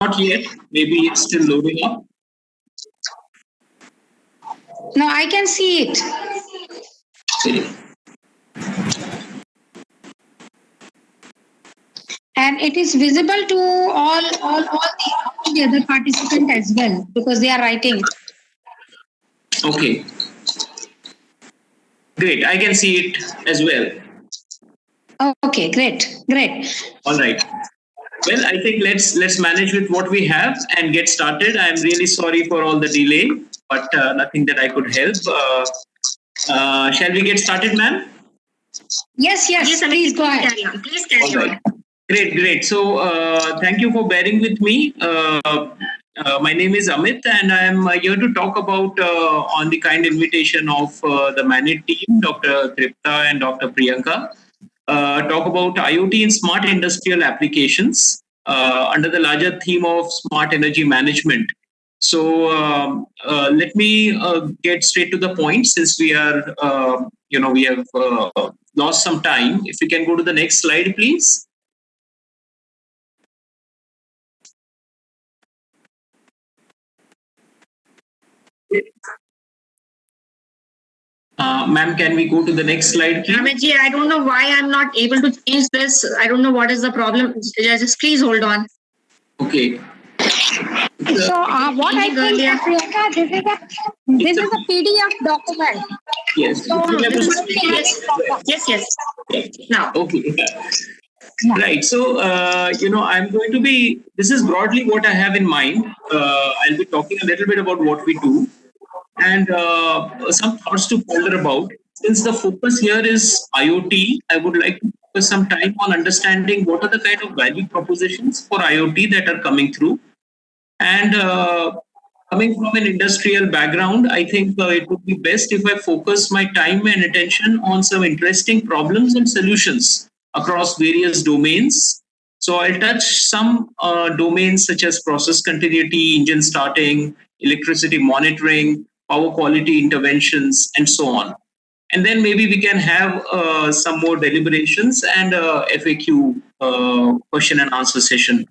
Not yet. Maybe it's still loading up. No, I can see it. Okay. And it is visible to all the other participants as well, because they are writing. Okay. Great. I can see it as well. Okay, great. All right. Well, I think let's manage with what we have and get started. I'm really sorry for all the delay, but nothing that I could help. Shall we get started, ma'am? Yes, please go ahead. Please carry on. Great. So thank you for bearing with me. My name is Amit, and I'm here to talk about, on the kind invitation of the MANIT team, Dr. Tripta and Dr. Priyanka, talk about IoT in smart industrial applications under the larger theme of smart energy management. So let me get straight to the point, since we are, we have lost some time. If we can go to the next slide, please. Ma'am, can we go to the next slide, please? Amitji, I don't know why I'm not able to change this. I don't know what is the problem. Just please hold on. Okay. So what I think, Priyanka, this is a PDF document. Yes. So Yes. Now. Okay. Right. So, I'm going to be, this is broadly what I have in mind. I'll be talking a little bit about what we do and some thoughts to ponder about. Since the focus here is IoT, I would like to focus some time on understanding what are the kind of value propositions for IoT that are coming through. And coming from an industrial background, I think it would be best if I focus my time and attention on some interesting problems and solutions across various domains. So I'll touch some domains such as process continuity, engine starting, electricity monitoring, power quality interventions, and so on. And then maybe we can have some more deliberations and FAQ question and answer session.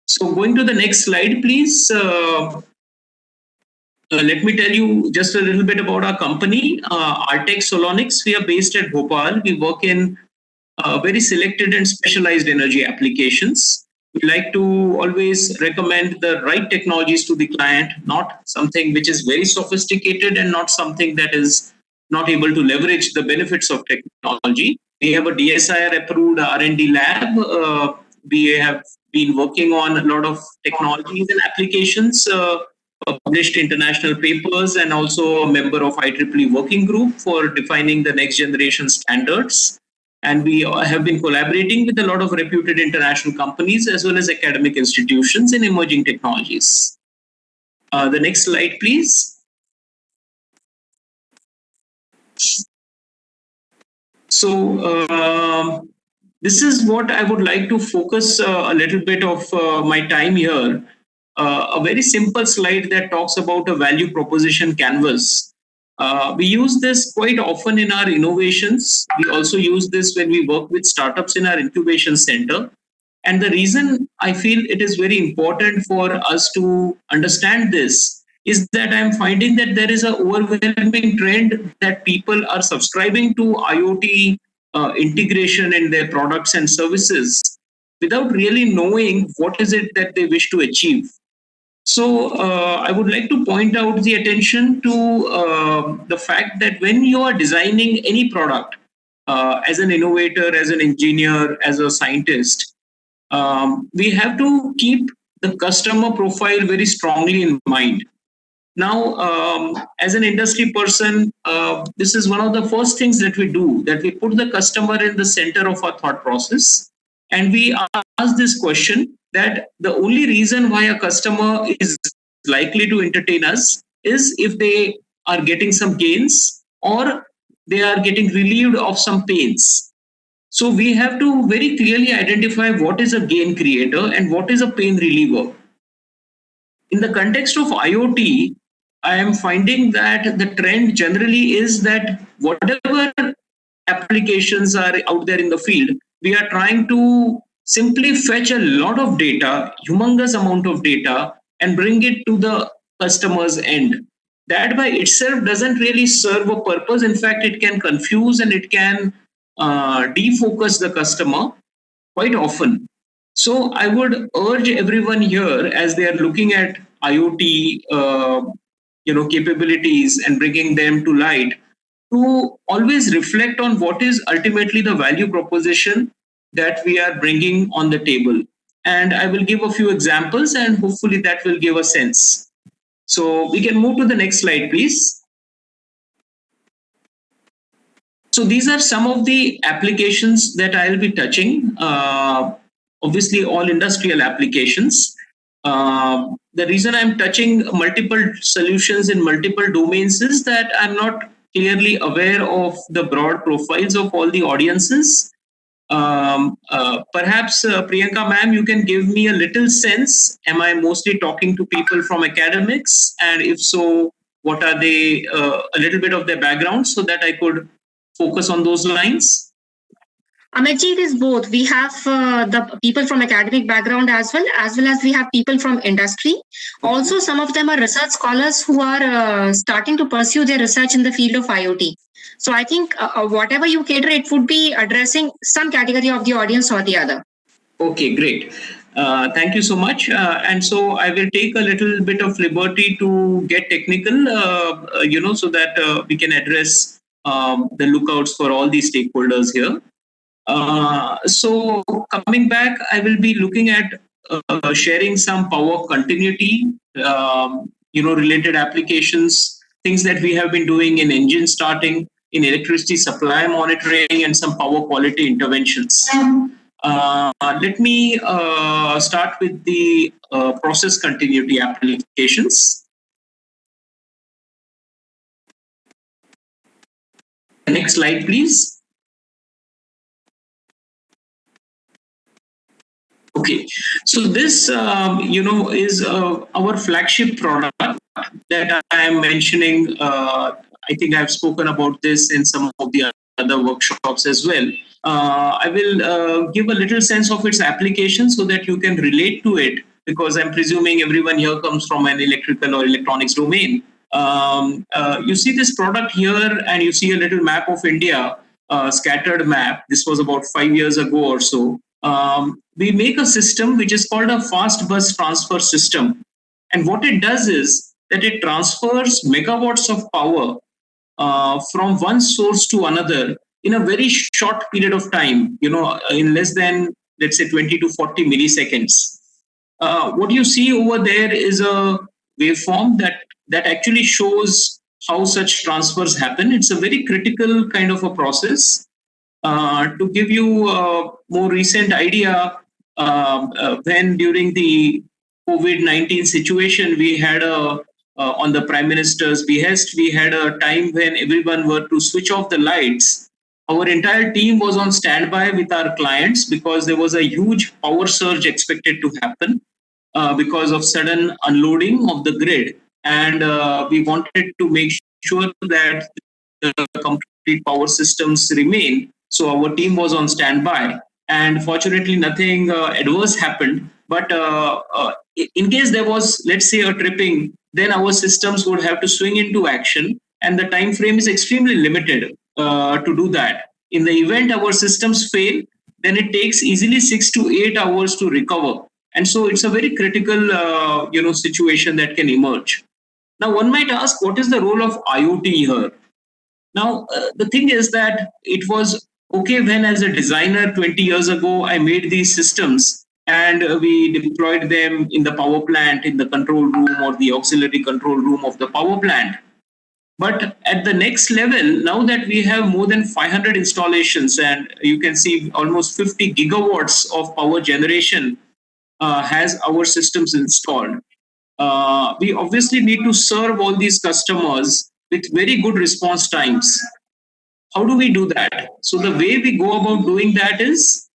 So going to the next slide, please. Let me tell you just a little bit about our company, Artec Solonics. We are based at Bhopal. We work in very selected and specialized energy applications. We like to always recommend the right technologies to the client, not something which is very sophisticated and not something that is not able to leverage the benefits of technology. We have a DSIR approved R&D lab. We have been working on a lot of technologies and applications, published international papers, and also a member of IEEE working group for defining the next generation standards. And we have been collaborating with a lot of reputed international companies as well as academic institutions in emerging technologies. The next slide, please. So this is what I would like to focus a little bit of my time here. A very simple slide that talks about a value proposition canvas. We use this quite often in our innovations. We also use this when we work with startups in our incubation center. And the reason I feel it is very important for us to understand this is that I'm finding that there is an overwhelming trend that people are subscribing to IoT integration in their products and services without really knowing what is it that they wish to achieve. So I would like to point out the attention to the fact that when you are designing any product, as an innovator, as an engineer, as a scientist, we have to keep the customer profile very strongly in mind. Now, as an industry person, this is one of the first things that we do, that we put the customer in the center of our thought process. And we ask this question, that the only reason why a customer is likely to entertain us is if they are getting some gains or they are getting relieved of some pains. So we have to very clearly identify what is a gain creator and what is a pain reliever. In the context of IoT, I am finding that the trend generally is that whatever applications are out there in the field, we are trying to simply fetch a lot of data, humongous amount of data, and bring it to the customer's end. That by itself doesn't really serve a purpose. In fact, it can confuse and it can defocus the customer quite often. So I would urge everyone here as they are looking at IoT, capabilities and bringing them to light, to always reflect on what is ultimately the value proposition that we are bringing on the table. And I will give a few examples, and hopefully that will give a sense. So we can move to the next slide, please. So these are some of the applications that I'll be touching. Obviously, all industrial applications. The reason I'm touching multiple solutions in multiple domains is that I'm not clearly aware of the broad profiles of all the audiences. Perhaps Priyanka ma'am, you can give me a little sense. Am I mostly talking to people from academics? And if so, what are they, a little bit of their background so that I could focus on those lines? Amitji, it is both. We have the people from academic background as well as we have people from industry. Also, some of them are research scholars who are starting to pursue their research in the field of IoT. So I think whatever you cater, it would be addressing some category of the audience or the other. Okay, great. Thank you so much. And so I will take a little bit of liberty to get technical, so that we can address the lookouts for all the stakeholders here. So coming back, I will be looking at sharing some power continuity, related applications, things that we have been doing in engine starting, in electricity supply monitoring, and some power quality interventions. Let me start with the process continuity applications. Next slide, please. Okay, so this, is our flagship product that I am mentioning. I think I've spoken about this in some of the other workshops as well. I will give a little sense of its application so that you can relate to it, because I'm presuming everyone here comes from an electrical or electronics domain. You see this product here, and you see a little map of India, scattered map. This was about 5 years ago or so. We make a system which is called a fast bus transfer system. And what it does is that it transfers megawatts of power from one source to another in a very short period of time, in less than, let's say, 20 to 40 milliseconds. What you see over there is a waveform that actually shows how such transfers happen. It's a very critical kind of a process. To give you a more recent idea, when during the COVID-19 situation, we had on the Prime Minister's behest, we had a time when everyone were to switch off the lights. Our entire team was on standby with our clients because there was a huge power surge expected to happen because of sudden unloading of the grid. And we wanted to make sure that the complete power systems remain. So our team was on standby. And fortunately, nothing adverse happened. But in case there was, let's say, a tripping, then our systems would have to swing into action. And the time frame is extremely limited to do that. In the event our systems fail, then it takes easily 6 to 8 hours to recover. And so it's a very critical, situation that can emerge. Now, one might ask, what is the role of IoT here? Now, the thing is that it was okay when, as a designer 20 years ago, I made these systems and we deployed them in the power plant, in the control room or the auxiliary control room of the power plant. But at the next level, now that we have more than 500 installations and you can see almost 50 gigawatts of power generation has our systems installed, we obviously need to serve all these customers with very good response times. How do we do that? So the way we go about doing that is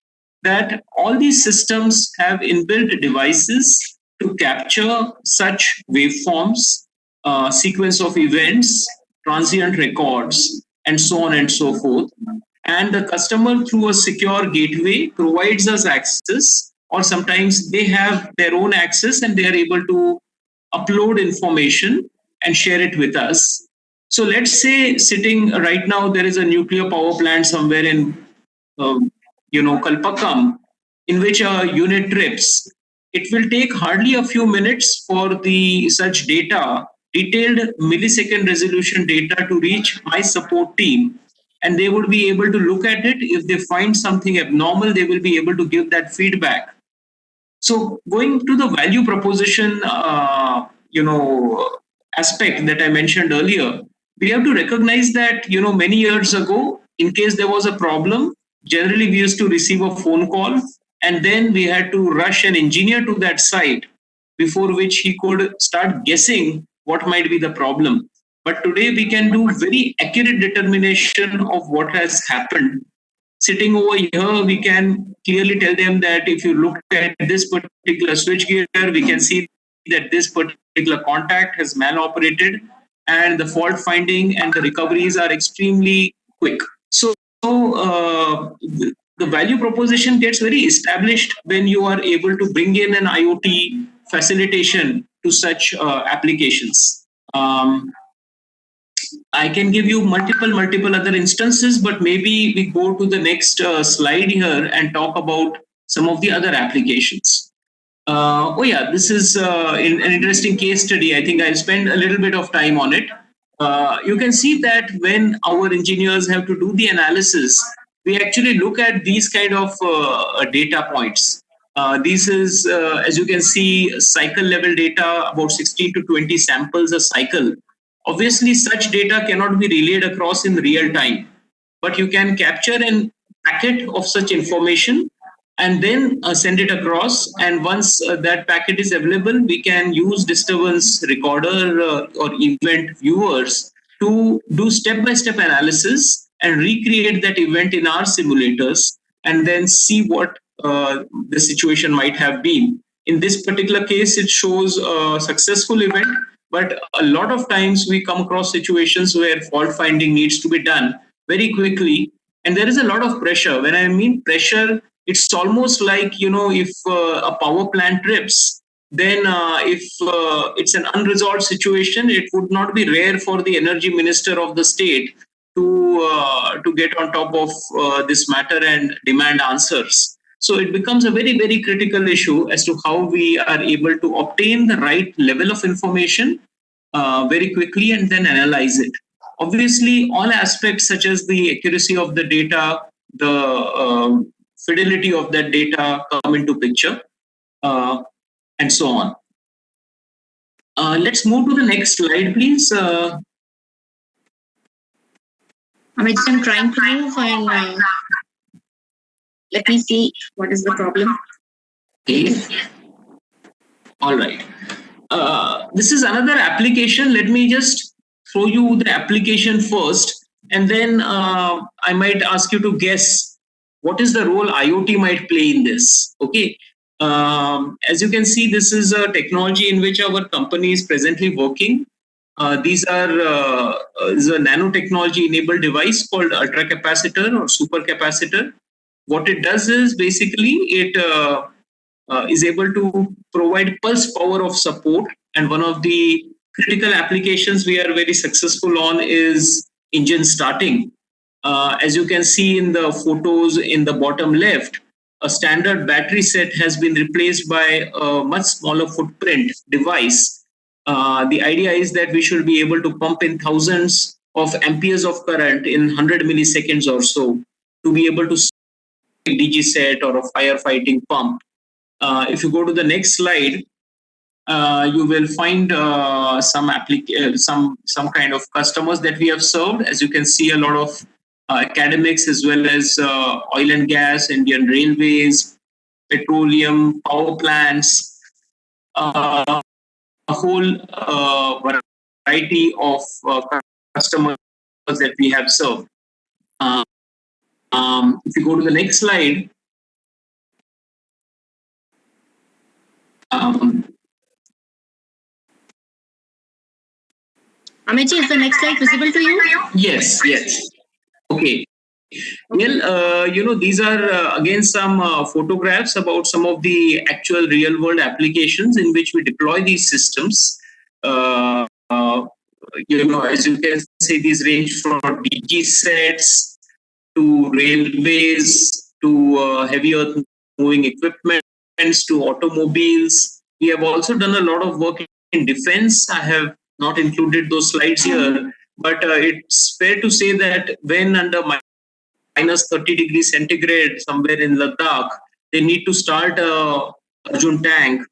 that all these systems have inbuilt devices to capture such waveforms, sequence of events, transient records, and so on and so forth. and the customer through a secure gateway provides us access, or sometimes they have their own access and they are able to upload information and share it with us. So let's say sitting right now there is a nuclear power plant somewhere in Kalpakam, in which a unit trips. It will take hardly a few minutes for the such data, detailed millisecond resolution data, to reach my support team, and they would be able to look at it. If they find something abnormal, they will be able to give that feedback. So going to the value proposition, aspect that I mentioned earlier, we have to recognize that many years ago, in case there was a problem, generally we used to receive a phone call, and then we had to rush an engineer to that site before which he could start guessing what might be the problem. But today we can do very accurate determination of what has happened. Sitting over here, we can clearly tell them that if you look at this particular switch gear, we can see that this particular contact has maloperated, and the fault finding and the recoveries are extremely quick. So, the value proposition gets very established when you are able to bring in an IoT facilitation to such applications. I can give you multiple other instances, but maybe we go to the next slide here and talk about some of the other applications. Oh yeah, this is an interesting case study. I think I'll spend a little bit of time on it. You can see that when our engineers have to do the analysis, we actually look at these kind of data points. This is, as you can see, cycle level data, about 16 to 20 samples a cycle. Obviously, such data cannot be relayed across in real time, but you can capture a packet of such information and then send it across. And once that packet is available, we can use disturbance recorder or event viewers to do step-by-step analysis and recreate that event in our simulators, and then see what the situation might have been. In this particular case, it shows a successful event, but a lot of times we come across situations where fault finding needs to be done very quickly, and there is a lot of pressure. When I mean pressure, it's almost like if a power plant trips, then if it's an unresolved situation, it would not be rare for the energy minister of the state to get on top of this matter and demand answers. So it becomes a very critical issue as to how we are able to obtain the right level of information very quickly and then analyze it. Obviously, all aspects such as the accuracy of the data, the fidelity of that data come into picture, and so on. Let's move to the next slide, please. Amit, I'm trying to move, and let me see what is the problem. Okay. All right. This is another application. Let me just show you the application first, and then I might ask you to guess what is the role IoT might play in this. Okay. As you can see, this is a technology in which our company is presently working. These are is a nanotechnology enabled device called ultra capacitor or supercapacitor. What it does is basically it is able to provide pulse power of support, and one of the critical applications we are very successful on is engine starting. As you can see in the photos in the bottom left, a standard battery set has been replaced by a much smaller footprint device. The idea is that we should be able to pump in thousands of amperes of current in 100 milliseconds or so to be able to DG set or a firefighting pump. If you go to the next slide, you will find some kind of customers that we have served. As you can see, a lot of academics as well as oil and gas, Indian Railways, petroleum, power plants, a whole variety of customers that we have served. If you go to the next slide, Amitji, is the next slide visible to you? Yes. Okay. Well, these are again some photographs about some of the actual real world applications in which we deploy these systems. Uh, uh, as you can see, these range from DG sets to railways to heavy earth moving equipments to automobiles. We have also done a lot of work in defense. I have not included those slides here, but it's fair to say that when under minus 30 degrees centigrade somewhere in Ladakh, they need to start a Arjun tank.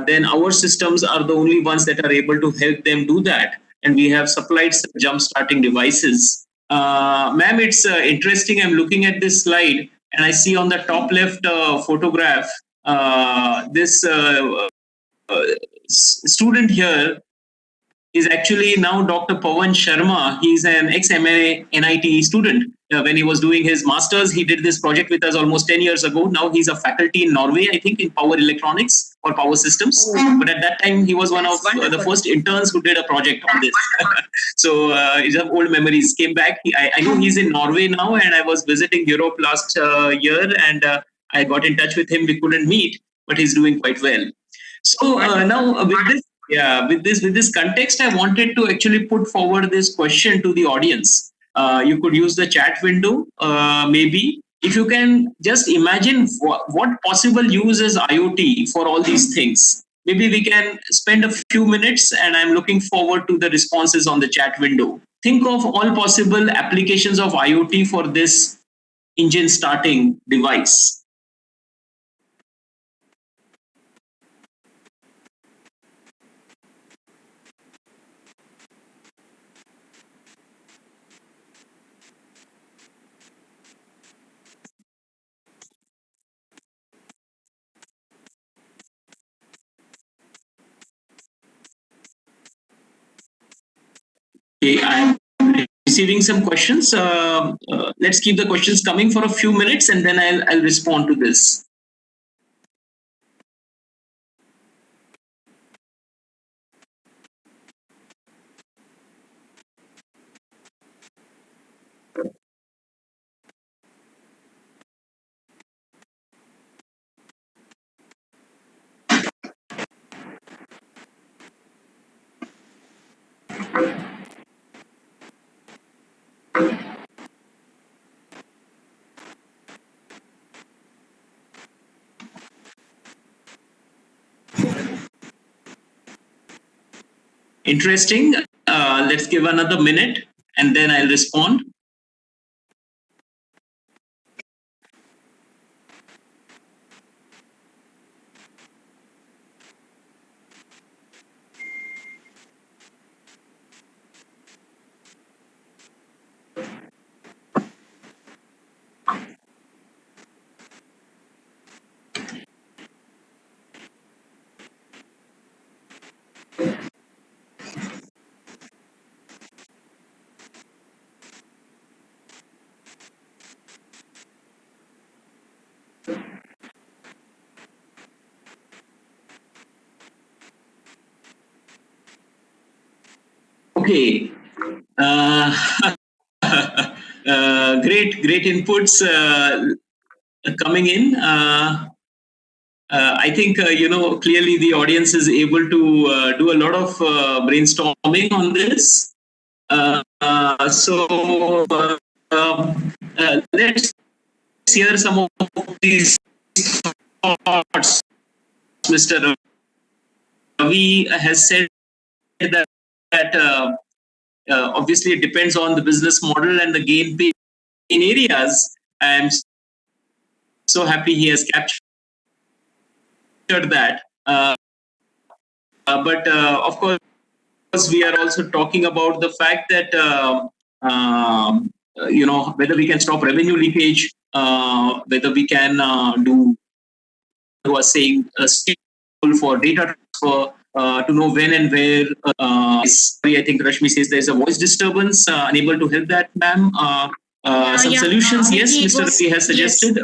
Then our systems are the only ones that are able to help them do that. And we have supplied some jump starting devices. Ma'am, it's interesting. I'm looking at this slide and I see on the top left photograph this student here is actually now Dr. Pawan Sharma. He's an ex-MA NIT student. When he was doing his master's, he did this project with us almost 10 years ago. Now he's a faculty in Norway, I think, in power electronics or power systems. But at that time, he was one of the first interns who did a project on this. So his old memories came back. I know he's in Norway now, and I was visiting Europe last year, and I got in touch with him. We couldn't meet, but he's doing quite well. So now with this, with this context, I wanted to actually put forward this question to the audience. You could use the chat window, maybe. If you can just imagine what possible use is IoT for all these things. Maybe we can spend a few minutes, and I'm looking forward to the responses on the chat window. Think of all possible applications of IoT for this engine starting device. Okay, I'm receiving some questions. Let's keep the questions coming for a few minutes, and then I'll respond to this. Interesting. Let's give another minute, and then I'll respond. Okay. Great inputs coming in. I think clearly the audience is able to do a lot of brainstorming on this. Let's hear some of these thoughts. Mr. Ravi has said that obviously it depends on the business model and the gain pay in areas. I'm so happy he has captured that. But of course, we are also talking about the fact that whether we can stop revenue leakage, whether we can do, who are saying, for data transfer to know when and where. I think Rashmi says there's a voice disturbance. Unable to help that, ma'am. Some solutions, yes, Mr. Ravi has suggested,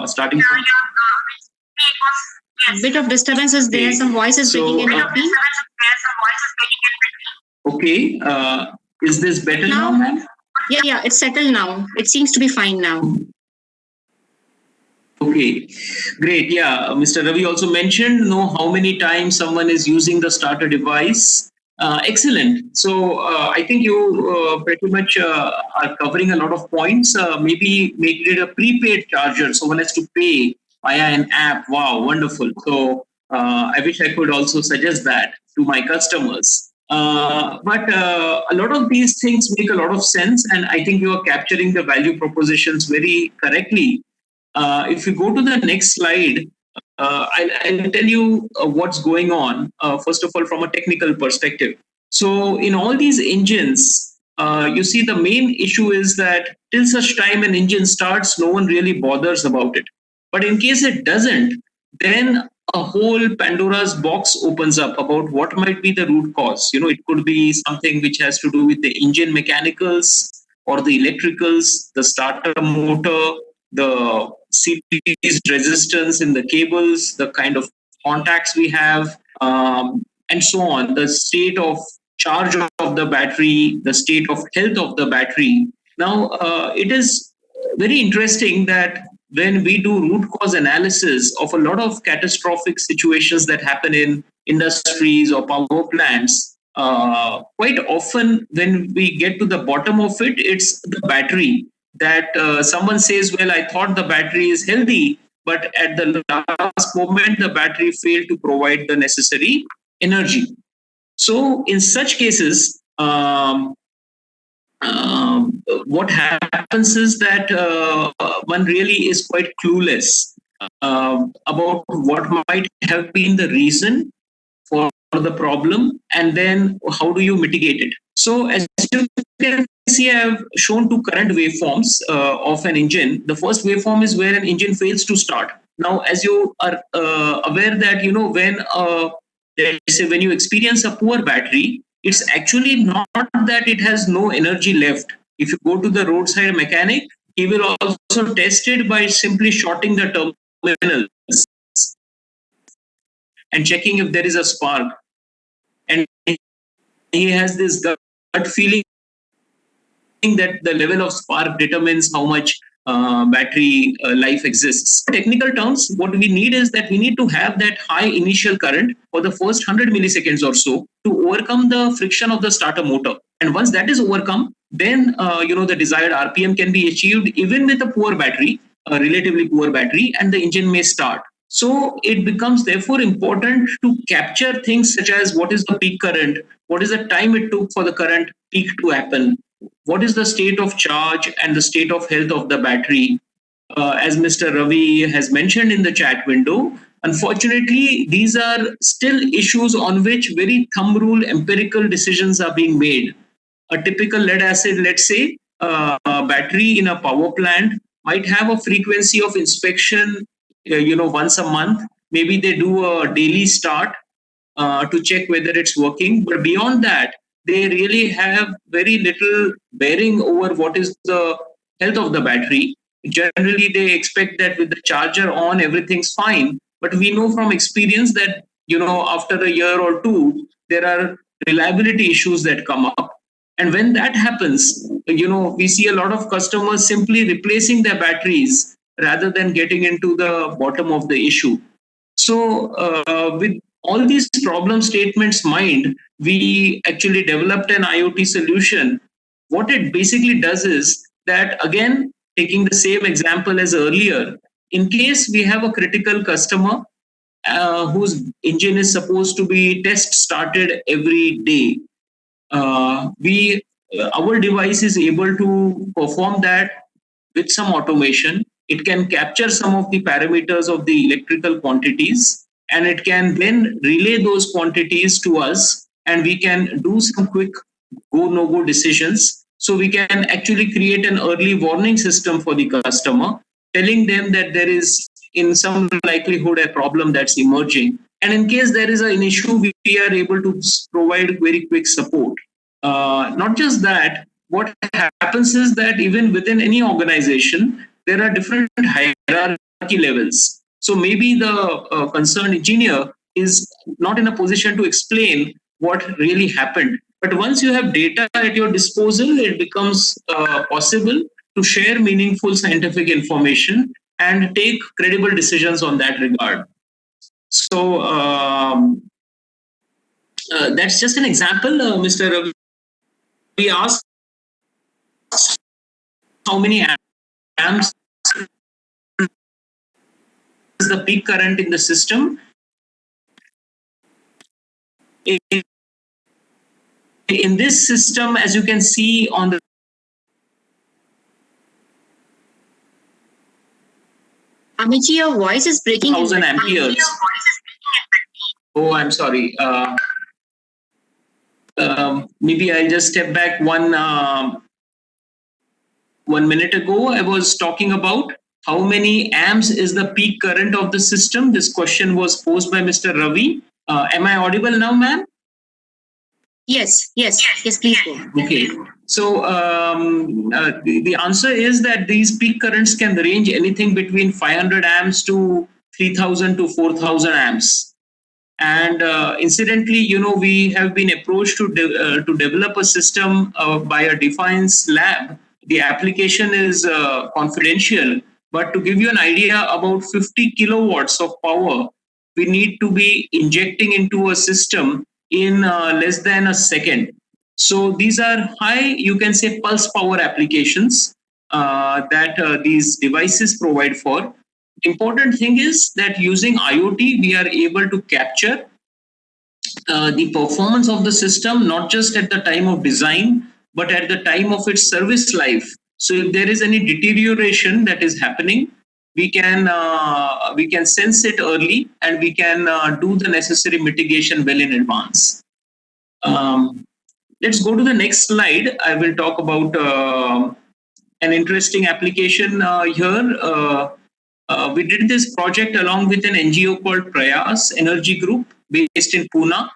starting from. A bit of disturbance is there. Some voices breaking in between. Okay. Is this better now, ma'am? Yeah, it's settled now. It seems to be fine now. Okay, great. Yeah, Mr. Ravi also mentioned know how many times someone is using the starter device. Excellent. So I think you pretty much are covering a lot of points. Maybe make it a prepaid charger, so one has to pay via an app. Wow, wonderful. So I wish I could also suggest that to my customers. But a lot of these things make a lot of sense, and I think you are capturing the value propositions very correctly. If you go to the next slide, I'll tell you what's going on, first of all, from a technical perspective. So, in all these engines, you see the main issue is that till such time an engine starts, no one really bothers about it. But in case it doesn't, then a whole Pandora's box opens up about what might be the root cause. It could be something which has to do with the engine mechanicals or the electricals, the starter motor, the series resistance in the cables, the kind of contacts we have, and so on, the state of charge of the battery, the state of health of the battery. Now, it is very interesting that when we do root cause analysis of a lot of catastrophic situations that happen in industries or power plants, quite often when we get to the bottom of it, it's the battery that someone says, well, I thought the battery is healthy, but at the last moment, the battery failed to provide the necessary energy. So, in such cases, what happens is that one really is quite clueless about what might have been the reason for the problem, and then how do you mitigate it. So, as you can see, I have shown two current waveforms of an engine. The first waveform is where an engine fails to start. Now, as you are aware that when let's say when you experience a poor battery, it's actually not that it has no energy left. If you go to the roadside mechanic, he will also test it by simply shorting the terminals and checking if there is a spark. And he has this gut feeling that the level of spark determines how much battery life exists. In technical terms, what we need is that we need to have that high initial current for the first 100 milliseconds or so to overcome the friction of the starter motor. And once that is overcome, then the desired RPM can be achieved even with a poor battery, a relatively poor battery, and the engine may start. So it becomes therefore important to capture things such as what is the peak current, what is the time it took for the current peak to happen, what is the state of charge and the state of health of the battery. As Mr. Ravi has mentioned in the chat window, unfortunately, these are still issues on which very thumb rule empirical decisions are being made. A typical lead acid, let's say, battery in a power plant might have a frequency of inspection, once a month. Maybe they do a daily start to check whether it's working. But beyond that, they really have very little bearing over what is the health of the battery. Generally, they expect that with the charger on, everything's fine. But we know from experience that, after a year or two, there are reliability issues that come up. And when that happens, we see a lot of customers simply replacing their batteries rather than getting into the bottom of the issue. So, with all these problem statements mind, we actually developed an IoT solution. What it basically does is that, again, taking the same example as earlier, in case we have a critical customer whose engine is supposed to be test started every day, we our device is able to perform that with some automation. It can capture some of the parameters of the electrical quantities, and it can then relay those quantities to us, and we can do some quick go no go decisions. So we can actually create an early warning system for the customer, telling them that there is in some likelihood a problem that's emerging, and in case there is an issue, we are able to provide very quick support. Not just that, what happens is that even within any organization, there are different hierarchy levels. So maybe the concerned engineer is not in a position to explain what really happened. But once you have data at your disposal, it becomes possible to share meaningful scientific information and take credible decisions on that regard. So that's just an example. Mr. Ravi asked how many amps is the peak current in the system. In this system, as you can see on the Amici, your voice is breaking. 1000 amperes. Oh, I'm sorry. Maybe I'll just step back 1 minute ago. I was talking about how many amps is the peak current of the system. This question was posed by Mr. Ravi. Am I audible now, ma'am? Yes, please go. Okay. So the answer is that these peak currents can range anything between 500 amps to 3000 to 4000 amps. And incidentally, we have been approached to develop a system by a defense lab. The application is confidential, but to give you an idea, about 50 kilowatts of power we need to be injecting into a system in less than a second. So these are high, you can say, pulse power applications that these devices provide for. The important thing is that using IoT, we are able to capture the performance of the system, not just at the time of design, but at the time of its service life. So if there is any deterioration that is happening, we can sense it early, and we can do the necessary mitigation well in advance. Let's go to the next slide. I will talk about an interesting application here. We did this project along with an NGO called Prayas Energy Group based in Pune.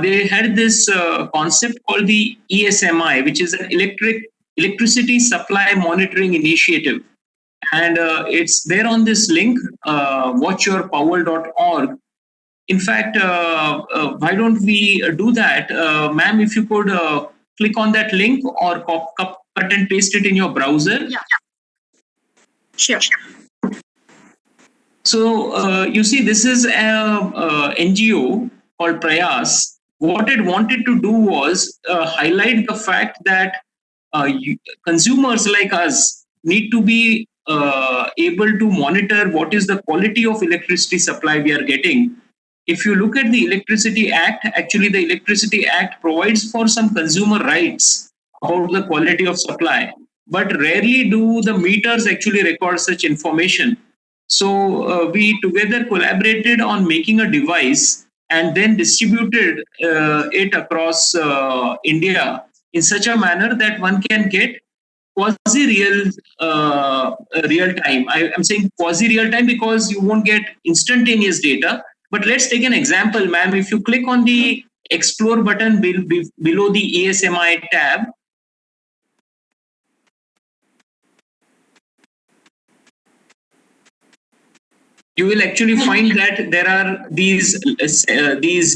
They had this concept called the ESMI, which is an electricity supply monitoring initiative. And it's there on this link, watchyourpower.org. In fact, why don't we do that? Ma'am, if you could click on that link or cut and paste it in your browser. Yeah. Sure. So you see, this is a NGO called Prayas. What it wanted to do was highlight the fact that consumers like us need to be able to monitor what is the quality of electricity supply we are getting. If you look at the Electricity Act, actually the Electricity Act provides for some consumer rights about the quality of supply, but rarely do the meters actually record such information. So we together collaborated on making a device and then distributed it across India in such a manner that one can get quasi real time. I'm saying quasi real time because you won't get instantaneous data. But let's take an example, ma'am. If you click on the Explore button below the ESMI tab, you will actually find that there are these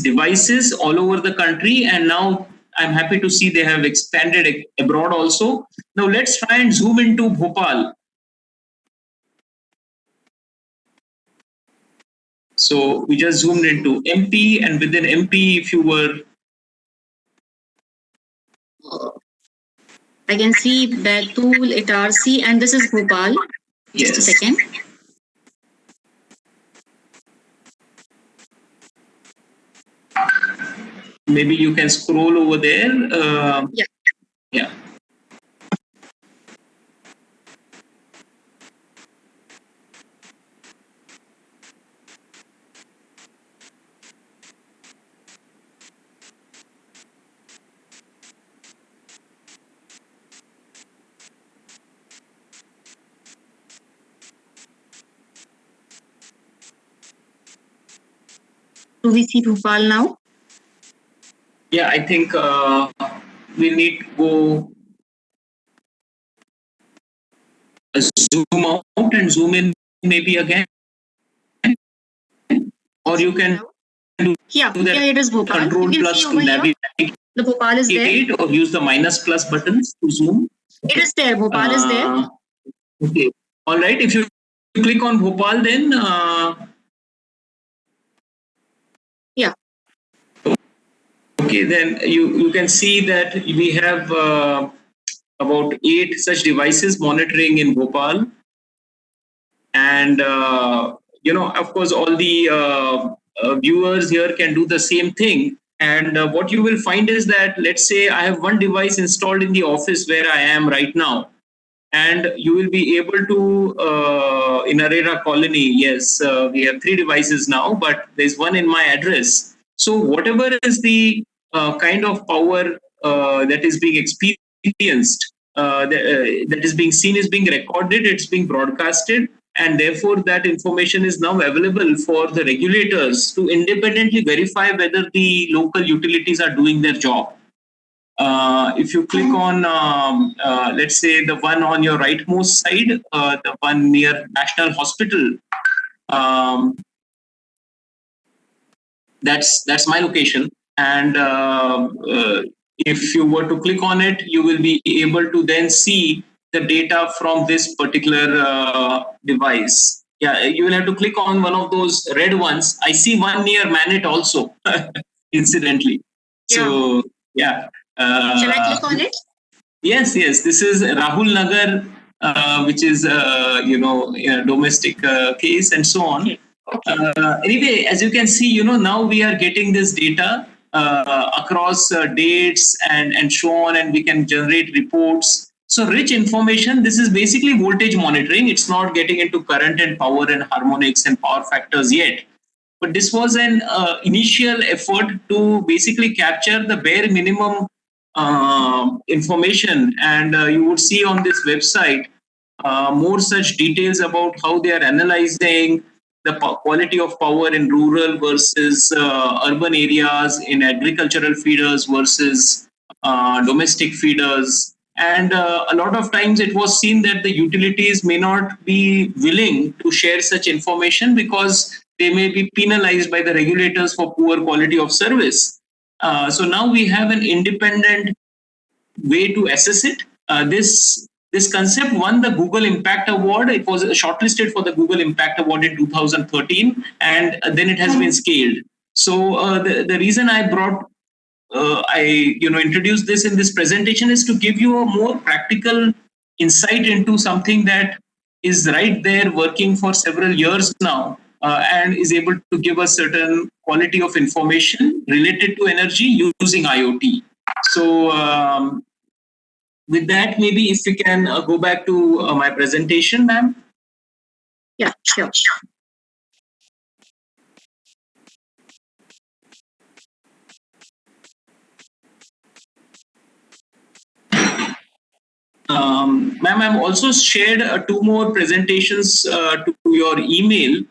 devices all over the country, and now I'm happy to see they have expanded abroad also. Now let's try and zoom into Bhopal. So we just zoomed into MP, and within MP, if you were, I can see Batul, Itarsi, and this is Bhopal. yes. Just a second. Maybe you can scroll over there. Yeah. Do we see Bhopal now? Yeah, I think we need to go zoom out and zoom in maybe again. Or you can do Yeah, that it is Bhopal. Control You can plus see to over here. navigate. The Bhopal is there. Or use the minus plus buttons to zoom. It is there. Bhopal is there. Okay. All right. If you click on Bhopal, then yeah. Okay, then you can see that we have about 8 such devices monitoring in Bhopal, and of course all the viewers here can do the same thing. And what you will find is that, let's say I have one device installed in the office where I am right now, and you will be able to in Arera Colony. Yes, we have 3 devices now, but there's one in my address. So whatever is the kind of power that is being experienced, that is being seen, is being recorded, it's being broadcasted, and therefore that information is now available for the regulators to independently verify whether the local utilities are doing their job. If you click on, let's say, the one on your rightmost side, the one near National Hospital, that's my location. And if you were to click on it, you will be able to then see the data from this particular device. Yeah, you will have to click on one of those red ones. I see one near MANIT also, incidentally. Yeah. So, yeah. Shall I click on it? Yes. This is Rahul Nagar, which is a domestic case and so on. Okay. Anyway, as you can see, now we are getting this data across dates and so on, and we can generate reports. So rich information. This is basically voltage monitoring. It's not getting into current and power and harmonics and power factors yet. But this was an initial effort to basically capture the bare minimum information, and you would see on this website more such details about how they are analyzing the quality of power in rural versus urban areas, in agricultural feeders versus domestic feeders. And a lot of times it was seen that the utilities may not be willing to share such information because they may be penalized by the regulators for poor quality of service. So now we have an independent way to assess it. This concept won the Google Impact Award. It was shortlisted for the Google Impact Award in 2013, and then it has been scaled. So the reason I brought I introduced this in this presentation is to give you a more practical insight into something that is right there working for several years now, and is able to give a certain quality of information related to energy using IoT. So with that, maybe if we can go back to my presentation, ma'am. Yeah, sure. Ma'am, I've also shared 2 more presentations to your email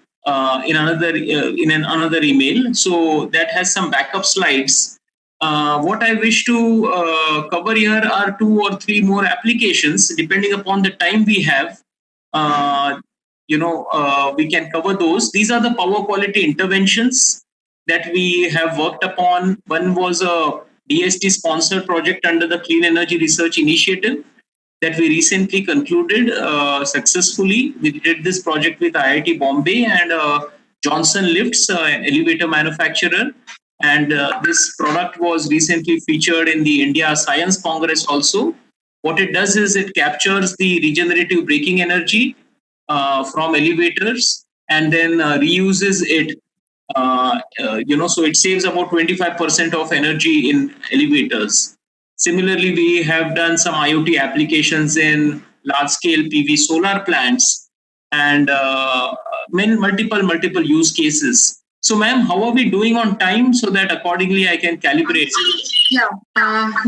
in another email. So that has some backup slides. What I wish to cover here are 2 or 3 more applications, depending upon the time we have. We can cover those. These are the power quality interventions that we have worked upon. One was a DST sponsored project under the Clean Energy Research Initiative that we recently concluded successfully. We did this project with IIT Bombay and Johnson Lifts, an elevator manufacturer. And this product was recently featured in the India Science Congress also. What it does is it captures the regenerative braking energy from elevators and then reuses it. So it saves about 25% of energy in elevators. Similarly, we have done some IoT applications in large-scale PV solar plants and multiple use cases. So, ma'am, how are we doing on time so that accordingly I can calibrate? Yeah,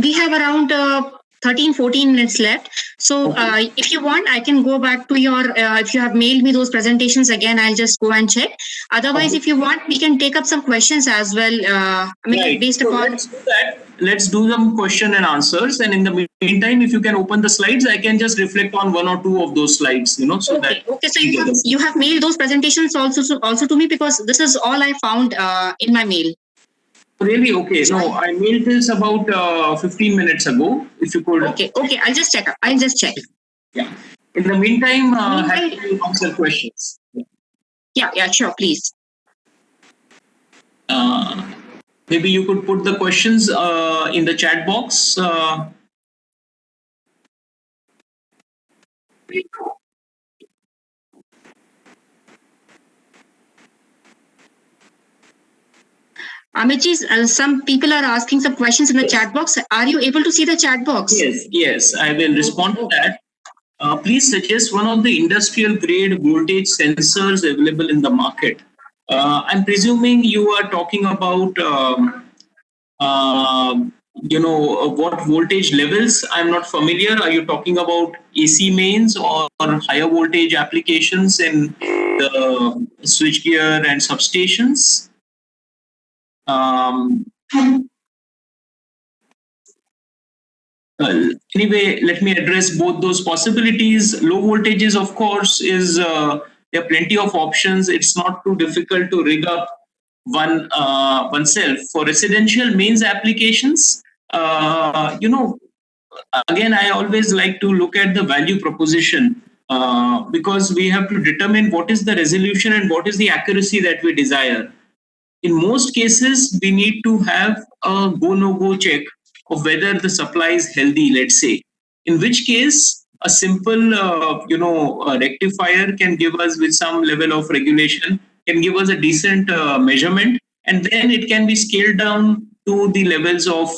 we have around 13-14 minutes left. So if you want, I can go back to your, if you have mailed me those presentations again, I'll just go and check. Otherwise, if you want, we can take up some questions as well. Based upon... Let's do that. Let's do some question and answers. And in the meantime, if you can open the slides, I can just reflect on 1 or 2 of those slides, So okay. So you have mailed those presentations also to me, because this is all I found in my mail. Really? Okay. No, I mailed this about 15 minutes ago. If you could. Okay. I'll just check. Yeah. In the meantime, happy to answer questions. Yeah, sure, please. Maybe you could put the questions in the chat box. Amitji, some people are asking some questions in the chat box. Are you able to see the chat box? Yes, I will respond to that. Please suggest one of the industrial grade voltage sensors available in the market. I'm presuming you are talking about what voltage levels. I'm not familiar. Are you talking about AC mains or higher voltage applications in the switchgear and substations? Um, Anyway, let me address both those possibilities. Low voltages, of course, is there are plenty of options. It's not too difficult to rig up oneself for residential mains applications. Again, I always like to look at the value proposition because we have to determine what is the resolution and what is the accuracy that we desire. In most cases, we need to have a go no go check of whether the supply is healthy, let's say. In which case, a simple rectifier can give us, with some level of regulation, can give us a decent measurement, and then it can be scaled down to the levels of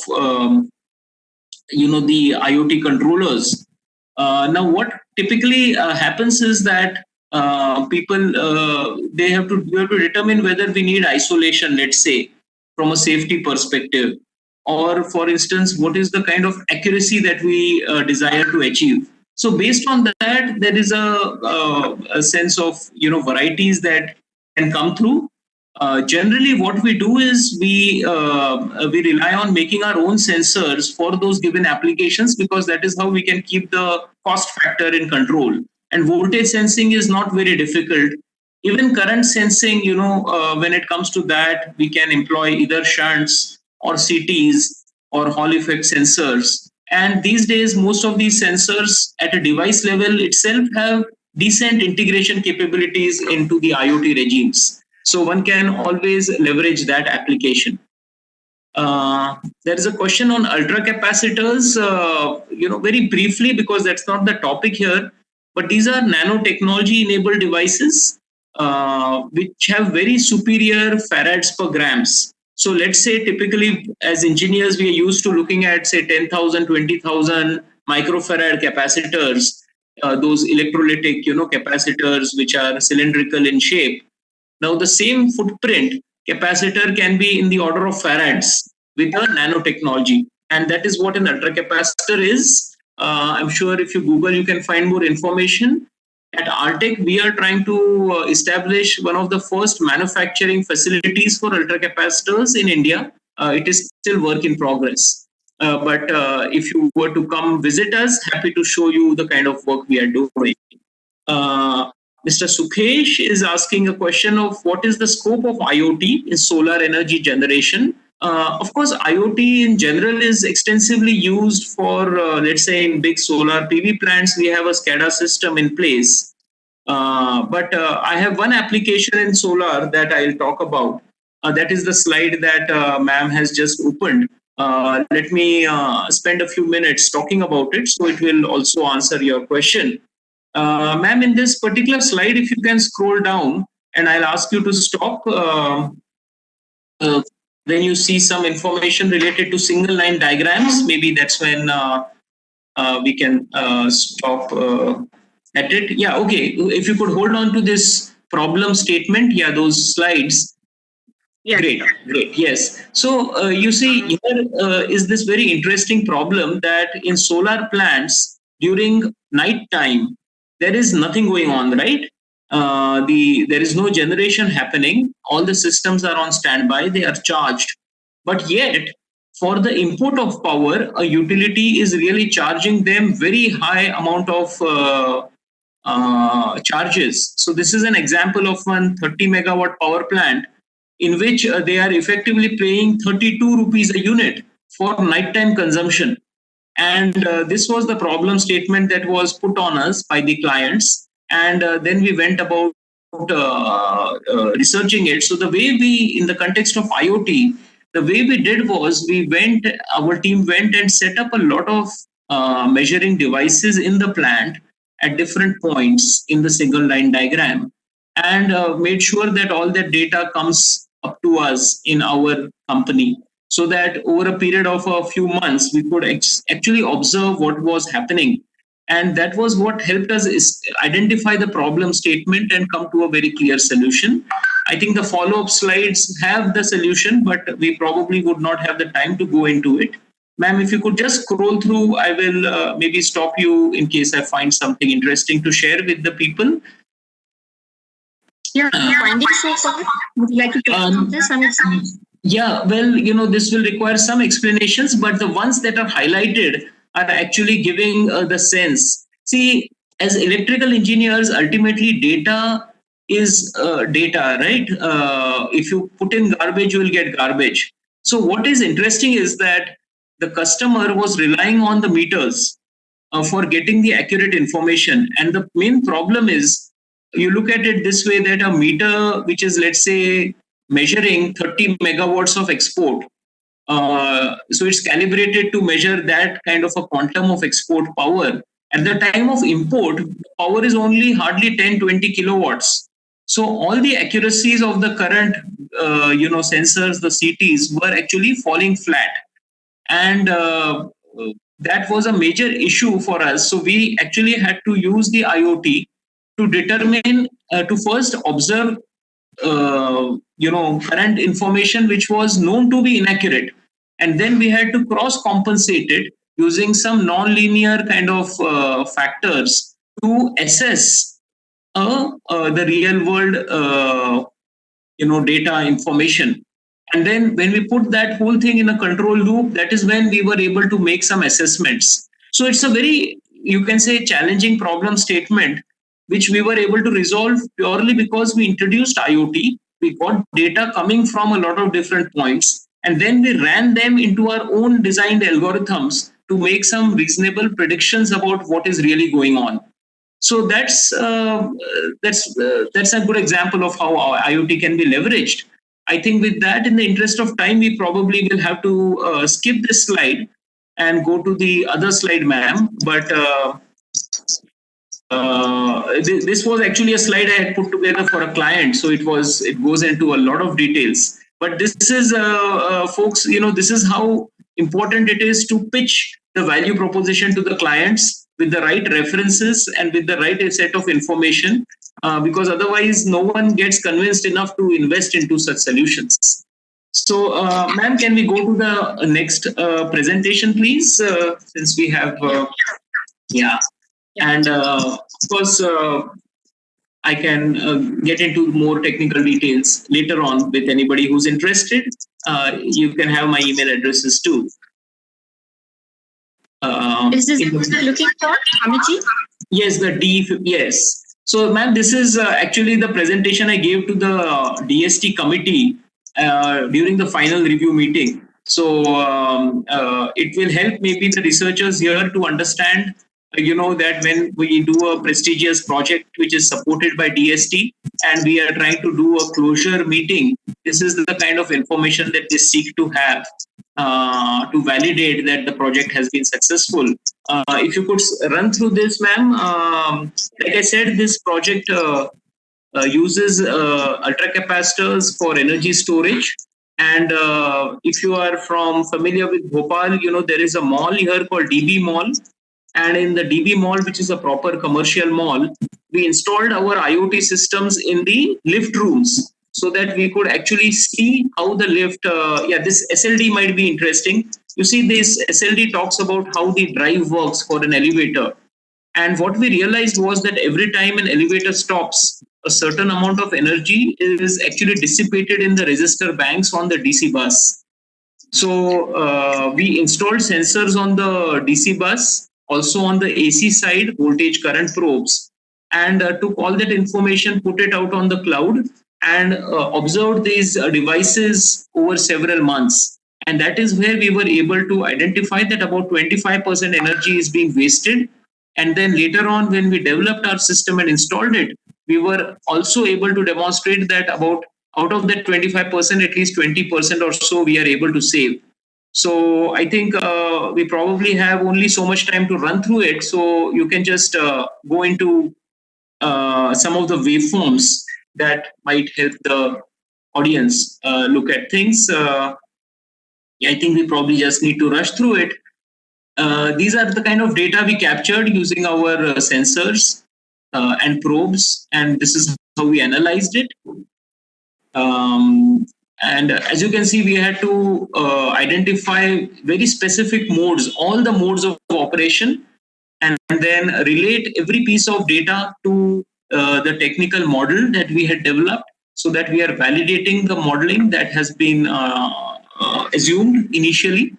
the IoT controllers. Now, what typically happens is that people you have to determine whether we need isolation, let's say, from a safety perspective, or for instance, what is the kind of accuracy that we desire to achieve. So, based on that, there is a sense of varieties that can come through. Generally, what we do is we rely on making our own sensors for those given applications, because that is how we can keep the cost factor in control. And voltage sensing is not very difficult. Even current sensing, when it comes to that, we can employ either shunts or CTs or Hall effect sensors. And these days, most of these sensors at a device level itself have decent integration capabilities into the IoT regimes. So one can always leverage that application. There is a question on ultra capacitors, very briefly, because that's not the topic here. But these are nanotechnology enabled devices which have very superior farads per grams. So let's say typically as engineers, we are used to looking at, say, 10,000, 20,000 microfarad capacitors, those electrolytic, capacitors which are cylindrical in shape. Now, the same footprint capacitor can be in the order of farads with a nanotechnology. And that is what an ultra capacitor is. I'm sure if you Google, you can find more information. At Artec, we are trying to establish one of the first manufacturing facilities for ultra capacitors in India. It is still work in progress. But if you were to come visit us, happy to show you the kind of work we are doing. Mr. Sukhesh is asking a question of what is the scope of IoT in solar energy generation. Of course, IoT in general is extensively used for, let's say, in big solar PV plants, we have a SCADA system in place. But I have one application in solar that I'll talk about. That is the slide that ma'am has just opened. Let me spend a few minutes talking about it, so it will also answer your question. Ma'am, in this particular slide, if you can scroll down, and I'll ask you to stop when you see some information related to single line diagrams. Maybe that's when we can stop at it. Yeah, okay. If you could hold on to this problem statement, yeah, those slides. Yeah. Great. Yes. So you see, here is this very interesting problem that in solar plants during night time there is nothing going on, right? There is no generation happening. All the systems are on standby. They are charged, but yet for the input of power, a utility is really charging them very high amount of charges. So this is an example of one 30 megawatt power plant in which they are effectively paying 32 rupees a unit for nighttime consumption. And this was the problem statement that was put on us by the clients. And then we went about researching it. So the way we, in the context of IoT, the way we did was our team went and set up a lot of measuring devices in the plant at different points in the single line diagram, and made sure that all that data comes up to us in our company, so that over a period of a few months we could actually observe what was happening. And that was what helped us is identify the problem statement and come to a very clear solution. I think the follow-up slides have the solution, but we probably would not have the time to go into it. Ma'am, if you could just scroll through, I will maybe stop you in case I find something interesting to share with the people. Yeah, findings so far. Would you like to talk about this? Yeah, well, this will require some explanations, but the ones that are highlighted are actually giving the sense. See, as electrical engineers, ultimately data is data, right? If you put in garbage, you will get garbage. So what is interesting is that the customer was relying on the meters for getting the accurate information. And the main problem is, you look at it this way, that a meter which is, let's say, measuring 30 megawatts of export, so it's calibrated to measure that kind of a quantum of export power. At the time of import, power is only hardly 10-20 kilowatts. So all the accuracies of the current sensors, the CTs, were actually falling flat. And that was a major issue for us. So we actually had to use the IoT to determine, to first observe current information which was known to be inaccurate, and then we had to cross compensate it using some non-linear kind of factors to assess the real world data information. And then when we put that whole thing in a control loop, that is when we were able to make some assessments. So it's a very, you can say, challenging problem statement, which we were able to resolve purely because we introduced IoT. We got data coming from a lot of different points, and then we ran them into our own designed algorithms to make some reasonable predictions about what is really going on. So that's a good example of how our IoT can be leveraged. I think with that, in the interest of time, we probably will have to skip this slide and go to the other slide, ma'am. But this was actually a slide I had put together for a client, so it goes into a lot of details. But this is, folks, this is how important it is to pitch the value proposition to the clients with the right references and with the right set of information, because otherwise no one gets convinced enough to invest into such solutions. So, ma'am, can we go to the next presentation, please? Since we have, yeah. And of course, I can get into more technical details later on with anybody who's interested. You can have my email addresses too. Is this what you're looking for, Amitji? Yes, the D. Yes. So, ma'am, this is actually the presentation I gave to the DST committee during the final review meeting. So it will help maybe the researchers here to understand, that when we do a prestigious project which is supported by DST and we are trying to do a closure meeting, this is the kind of information that they seek to have to validate that the project has been successful. If you could run through this, ma'am. Like I said, this project uses ultra capacitors for energy storage. And if you are familiar with Bhopal, there is a mall here called DB Mall. And in the DB Mall, which is a proper commercial mall, we installed our IoT systems in the lift rooms so that we could actually see how the lift, this SLD might be interesting. You see, this SLD talks about how the drive works for an elevator. And what we realized was that every time an elevator stops, a certain amount of energy is actually dissipated in the resistor banks on the DC bus. So we installed sensors on the DC bus, also on the AC side, voltage current probes, and took all that information, put it out on the cloud, and observed these devices over several months. And that is where we were able to identify that about 25% energy is being wasted. And then later on, when we developed our system and installed it, we were also able to demonstrate that about out of that 25%, at least 20% or so we are able to save. So I think we probably have only so much time to run through it. So you can just go into some of the waveforms that might help the audience look at things. I think we probably just need to rush through it. These are the kind of data we captured using our sensors and probes, and this is how we analyzed it. And as you can see, we had to identify very specific modes, all the modes of operation, and then relate every piece of data to the technical model that we had developed, so that we are validating the modeling that has been assumed initially.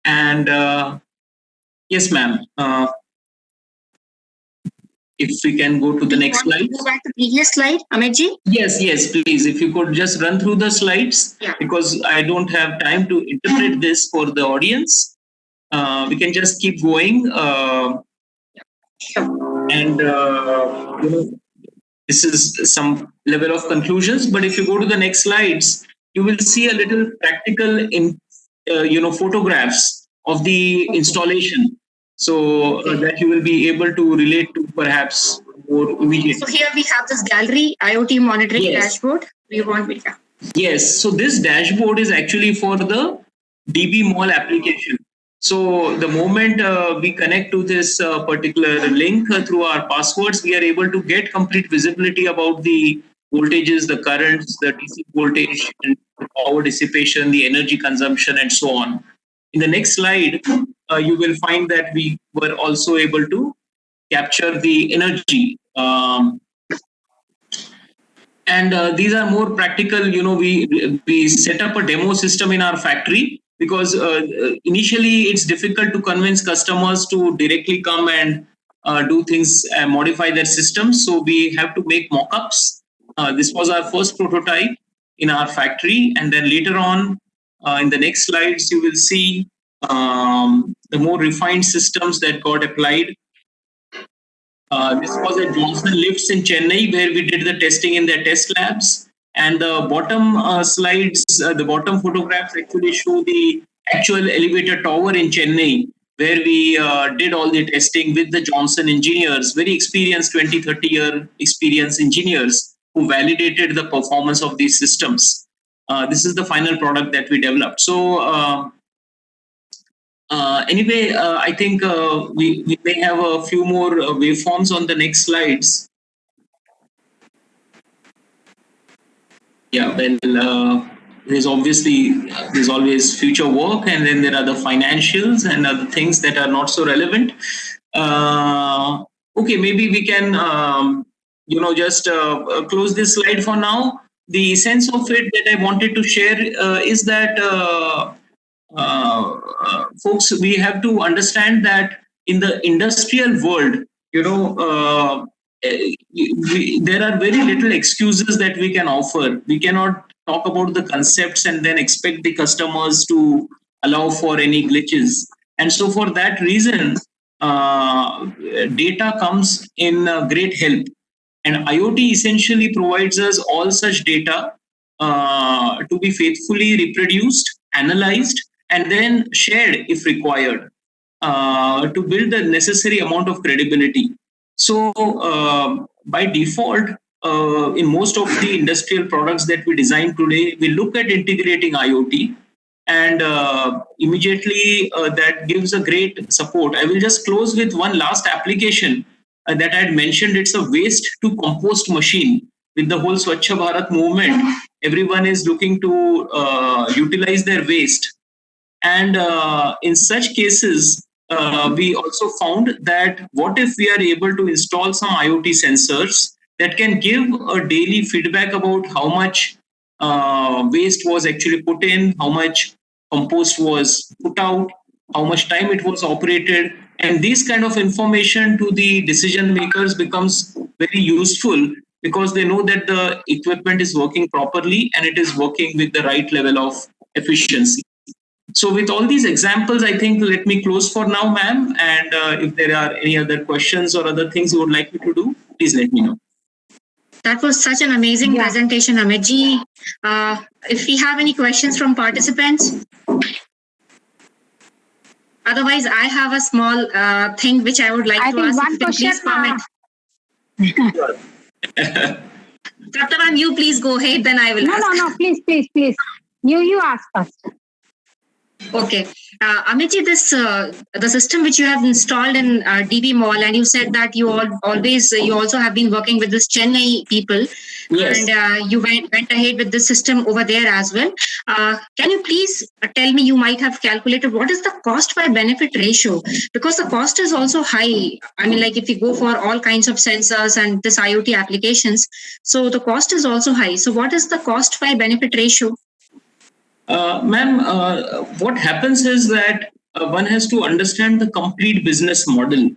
And yes, ma'am. If we can go to the next slide. Go back to the previous slide, Amitji. Yes, please. If you could just run through the slides, because I don't have time to interpret this for the audience. We can just keep going. And this is some level of conclusions. But if you go to the next slides, you will see a little practical photographs of the installation, so that you will be able to relate to perhaps more immediately. So here we have this gallery IoT monitoring dashboard. Yes, so this dashboard is actually for the DB Mall application. So the moment we connect to this particular link through our passwords, we are able to get complete visibility about the voltages, the currents, the DC voltage, and the power dissipation, the energy consumption, and so on. In the next slide, you will find that we were also able to capture the energy. And these are more practical. We set up a demo system in our factory, because initially it's difficult to convince customers to directly come and do things and modify their systems. So we have to make mock-ups. This was our first prototype in our factory. And then later on, in the next slides, you will see the more refined systems that got applied. This was at Johnson Lifts in Chennai, where we did the testing in their test labs. And the bottom slides, the bottom photographs actually show the actual elevator tower in Chennai, where we did all the testing with the Johnson engineers, very experienced 20, 30-year experienced engineers who validated the performance of these systems. This is the final product that we developed. So anyway, I think we may have a few more waveforms on the next slides. Yeah, well, there's always future work, and then there are the financials and other things that are not so relevant. Okay, maybe we can, just close this slide for now. The sense of it that I wanted to share is that, folks, we have to understand that in the industrial world, there are very little excuses that we can offer. We cannot talk about the concepts and then expect the customers to allow for any glitches. And so for that reason, data comes in great help. And IoT essentially provides us all such data to be faithfully reproduced, analyzed, and then shared if required, to build the necessary amount of credibility. So by default, in most of the industrial products that we design today, we look at integrating IoT, and immediately that gives a great support. I will just close with one last application that I had mentioned. It's a waste to compost machine. With the whole Swachh Bharat movement, everyone is looking to utilize their waste. And in such cases, we also found that what if we are able to install some IoT sensors that can give a daily feedback about how much waste was actually put in, how much compost was put out, how much time it was operated. And this kind of information to the decision makers becomes very useful because they know that the equipment is working properly and it is working with the right level of efficiency. So with all these examples, I think let me close for now, ma'am. And if there are any other questions or other things you would like me to do, please let me know. That was such an amazing presentation, Amitji. If we have any questions from participants, otherwise I have a small thing which I would like to ask. One question. Dr. Ma'am, you please go ahead, then I will ask. No, please. You ask first. Okay. Amitji, this the system which you have installed in DB Mall, and you said that you also have been working with this Chennai people, yes. And you went ahead with this system over there as well. Can you please tell me, you might have calculated what is the cost by benefit ratio? Because the cost is also high. I mean, like if you go for all kinds of sensors and this IoT applications, so the cost is also high. So what is the cost by benefit ratio? Ma'am, what happens is that one has to understand the complete business model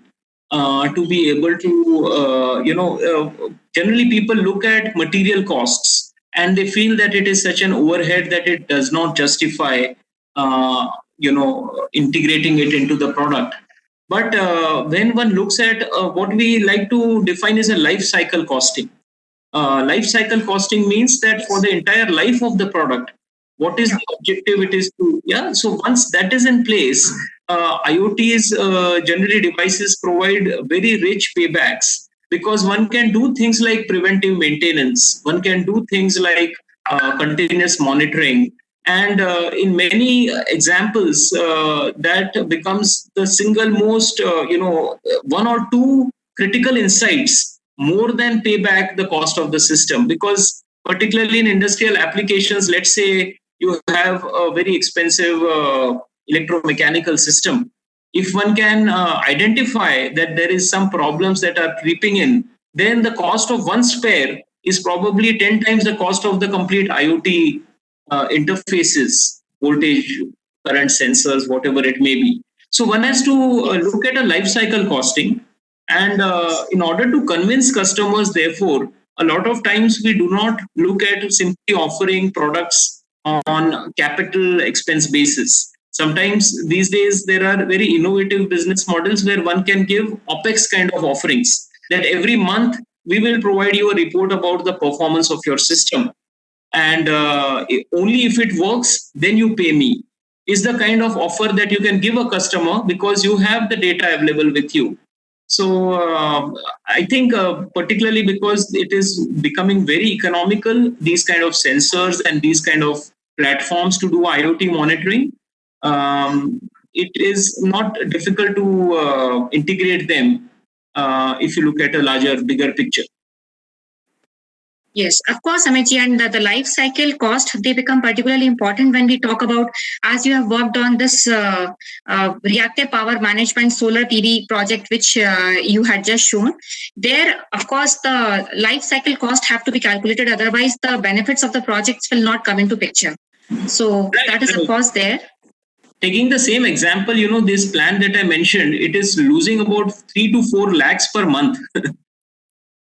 to be able to, generally people look at material costs and they feel that it is such an overhead that it does not justify, integrating it into the product. But when one looks at what we like to define as a life cycle costing, life cycle costing means that for the entire life of the product, what is the objective it is to, so once that is in place, IoTs, generally devices provide very rich paybacks, because one can do things like preventive maintenance, one can do things like continuous monitoring, and in many examples that becomes the single most one or two critical insights more than pay back the cost of the system. Because particularly in industrial applications, let's say you have a very expensive electromechanical system. If one can identify that there is some problems that are creeping in, then the cost of one spare is probably 10 times the cost of the complete IoT interfaces, voltage, current sensors, whatever it may be. So one has to look at a life cycle costing. And in order to convince customers, therefore, a lot of times we do not look at simply offering products on capital expense basis. Sometimes these days there are very innovative business models where one can give OPEX kind of offerings, that every month we will provide you a report about the performance of your system. And only if it works, then you pay me, is the kind of offer that you can give a customer because you have the data available with you. So I think particularly because it is becoming very economical, these kind of sensors and these kind of platforms to do IoT monitoring, it is not difficult to integrate them if you look at a larger, bigger picture. Yes, of course, Amitji, and the life cycle cost, they become particularly important when we talk about, as you have worked on this reactive power management solar PV project, which you had just shown. There, of course, the life cycle cost have to be calculated. Otherwise, the benefits of the projects will not come into picture. So that is, of course, there. Taking the same example, this plant that I mentioned, it is losing about 3 to 4 lakhs per month.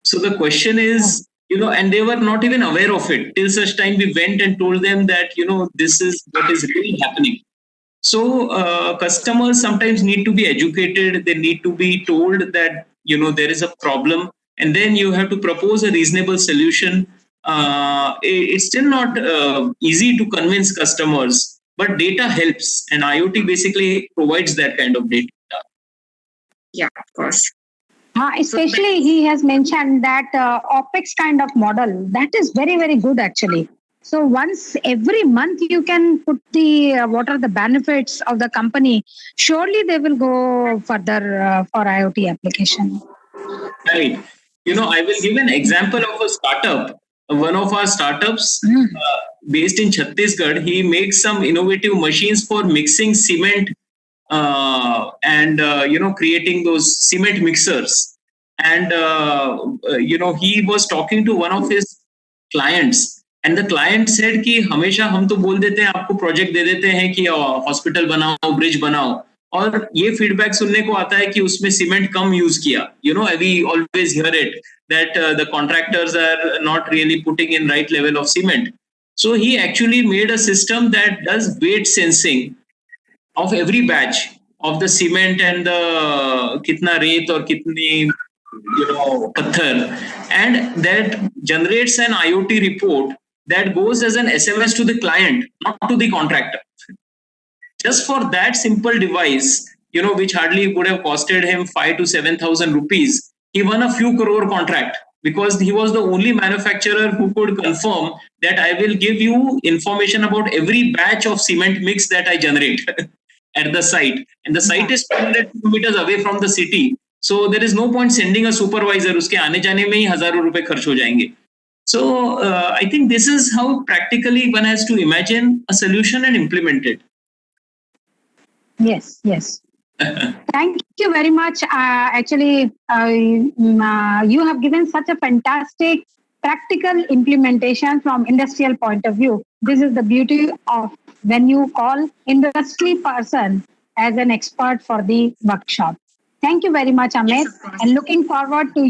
So the question is, and they were not even aware of it till such time we went and told them that, this is what is really happening. So customers sometimes need to be educated. They need to be told that, there is a problem, and then you have to propose a reasonable solution. It's still not easy to convince customers, but data helps, and IoT basically provides that kind of data. Yeah, of course. Especially he has mentioned that OPEX kind of model, that is very, very good actually. So once every month you can put the what are the benefits of the company, surely they will go further for IoT application. Right. I will give an example of a startup. One of our startups based in Chhattisgarh, he makes some innovative machines for mixing cement and creating those cement mixers. And he was talking to one of his clients, and the client said कि हमेशा हम तो बोल देते हैं आपको project दे देते हैं कि हॉस्पिटल बनाओ, ब्रिज बनाओ, और ये फीडबैक सुनने को आता है कि उसमें सीमेंट कम यूज किया. We always hear it that the contractors are not really putting in right level of cement. So he actually made a system that does weight sensing of every batch of the cement and the kitna rate or kitni pathar, and that generates an IoT report that goes as an SMS to the client, not to the contractor. Just for that simple device, which hardly would have costed him 5 to 7,000 rupees, he won a few crore contract because he was the only manufacturer who could confirm that I will give you information about every batch of cement mix that I generate at the site. And the site is 200 kilometers away from the city. So there is no point sending a supervisor. Uske aane jaane mein hi hazaron rupees kharch ho jayenge. So I think this is how practically one has to imagine a solution and implement it. Yes. Thank you very much. Actually, you have given such a fantastic practical implementation from industrial point of view. This is the beauty of when you call industry person as an expert for the workshop. Thank you very much, Amit, and looking forward to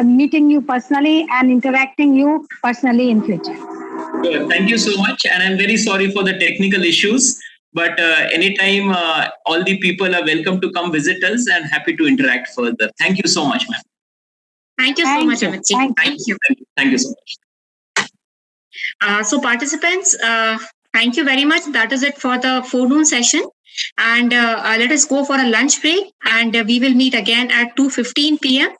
meeting you personally and interacting you personally in future. Sure. Thank you so much, and I'm very sorry for the technical issues. But anytime, all the people are welcome to come visit us and happy to interact further. Thank you so much, ma'am. Thank you so much, Amit. Thank you so much. So participants, thank you very much. That is it for the forenoon session. And let us go for a lunch break, and we will meet again at 2:15 p.m.